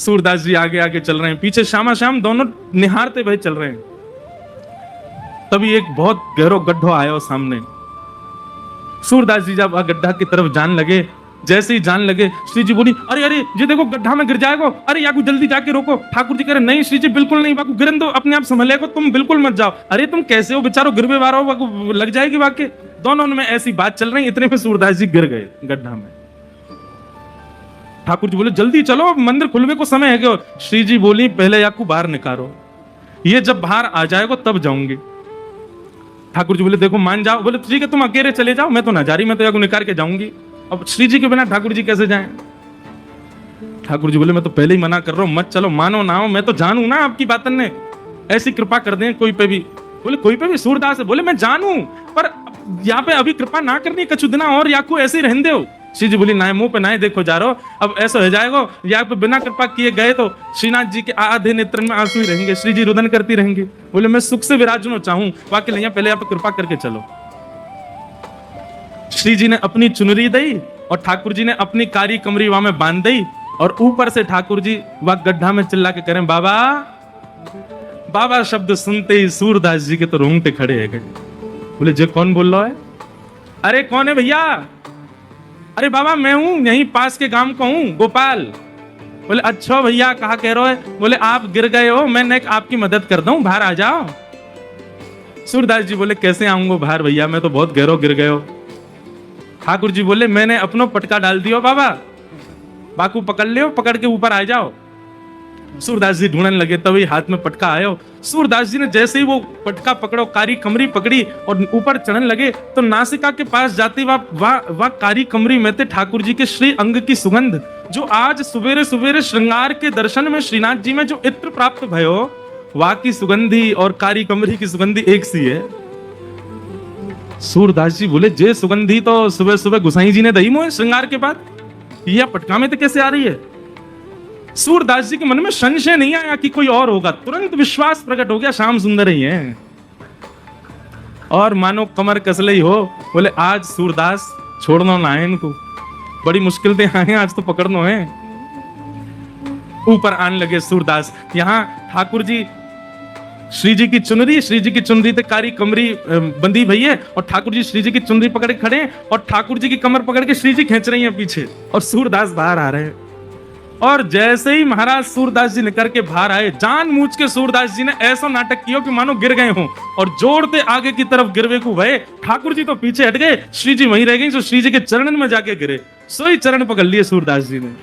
सूरदास जी आगे आगे चल रहे हैं, पीछे श्यामा श्याम दोनों निहारते हुए चल रहे हैं। तभी एक बहुत गहरो गड्ढो आया सामने। सूरदास जी जब गड्ढा की तरफ जान लगे, जैसे ही जान लगे, श्री जी बोली, अरे अरे ये देखो गड्ढा में गिर जाएगा, अरे याकू जल्दी जाके रोको। ठाकुर जी कह रहे, नहीं श्री जी बिल्कुल नहीं, बाकू गिरन दो, अपने आप संभलेगा, तुम बिल्कुल मत जाओ। अरे तुम कैसे हो बेचारो, गिरवे वार हो, बाकू लग जाएगी वाकई। दोनों में ऐसी बात चल रही, इतने में सूरदास जी गिर गए गड्ढा में। ठाकुर जी बोले, जल्दी चलो, मंदिर खुलने को समय है क्या? श्री जी बोली, पहले याकू बाहर निकालो, ये जब बाहर आ जाएगा तब जाऊंगी। ठाकुर जी बोले, देखो मान जाओ। बोले ठीक है, तुम अकेले चले जाओ, मैं तो ना जा रही, मैं तो याकू निकाल के जाऊंगी। अब श्री जी के बिना ठाकुर जी कैसे जाएं? ठाकुर जी बोले, मैं तो पहले ही मना कर रहा हूं, मत चलो, मानो ना हो, मैं तो जानू ना आपकी बातन ने, ऐसी कृपा कर दें कोई पे भी। बोले कोई पे भी? सूरदास है। बोले मैं जानू, पर यहाँ पे अभी कृपा ना करनी, कछु दिना और याकू ऐसे ही रहने दो। श्री जी बोली, ना मुंह पे ना देखो जा रहो, अब ऐसा हो जाएगा, या पे बिना कृपा किए गए तो श्रीनाथ जी के आधे नेत्र में आंसू ही रहेंगे, श्री जी रुदन करती रहेंगे। बोले मैं सुख से विराजना चाहूं, बाकी नहीं, पहले आप कृपा करके चलो। श्री जी ने अपनी चुनरी दी और ठाकुर जी ने अपनी कारी कमरी वहां में बांध दी, और ऊपर से ठाकुर जी वह गड्ढा में चिल्ला के करें, बाबा बाबा शब्द सुनते ही सूरदास जी के तो रोंगटे खड़े है गए। बोले जे कौन बोल रहा है? अरे कौन है भैया? अरे बाबा मैं हूं, यहीं पास के गांव का हूं, गोपाल। बोले अच्छा भैया, कहा कह रहे हो? बोले आप गिर गए हो, मैं आपकी मदद कर दूं, बाहर आ जाओ। सूरदास जी बोले, कैसे आऊंगा बाहर भैया, मैं तो बहुत गहरो गिर गए हो। ठाकुर जी बोले, मैंने अपनो पटका डाल दियो बाबा, बाकू पकड़ लियो, पकड़ के ऊपर आ जाओ। सूरदास जी ढूंढने लगे, तभी हाथ में पटका आयो। सूरदास जी ने जैसे ही वो पटका पकड़ो, कारी कमरी पकड़ी और ऊपर चढ़ने लगे, तो नासिका के पास जाती वह कारी कमरी में थे ठाकुर जी के श्री अंग की सुगंध, जो आज सुबेरे सुबेरे श्रृंगार के दर्शन में श्रीनाथ जी में जो इत्र प्राप्त भयो, वहां की सुगंधी और कारी कमरी की सुगंधी एक सी है। सूरदास जी बोले, जे सुगंधी तो सुबह सुबह गुसाई जी ने दही मोहे श्रृंगार के बाद, यह पटका में तो कैसे आ रही है? सूरदास जी के मन में संशय नहीं आया कि कोई और होगा, तुरंत विश्वास प्रकट हो गया, श्याम सुंदर ही है। और मानो कमर कसले ही हो, बोले आज सूरदास छोड़ना ना है इनको, बड़ी मुश्किल से आए आज तो पकड़ना है। ऊपर आने लगे सूरदास। यहाँ ठाकुर जी श्री जी की चुनरी ते कारी कमरी बंदी भई है, और ठाकुर जी श्री जी की चुनरी पकड़ के खड़े हैं, और ठाकुर जी की कमर पकड़ के श्री जी खींच रही हैं पीछे, और सूरदास बाहर आ रहे हैं। और जैसे ही महाराज सूरदास जी निकल के बाहर आए, जानबूझ के सूरदास जी ने ऐसा नाटक किया कि मानो गिर गए हों, और जोड़ते आगे की तरफ गिरवे को भय। ठाकुर जी तो पीछे हट गए, श्री जी वहीं रह गई, तो श्री जी के चरणन में जाके गिरे, सोई चरण पकड़ लिए सूरदास जी ने।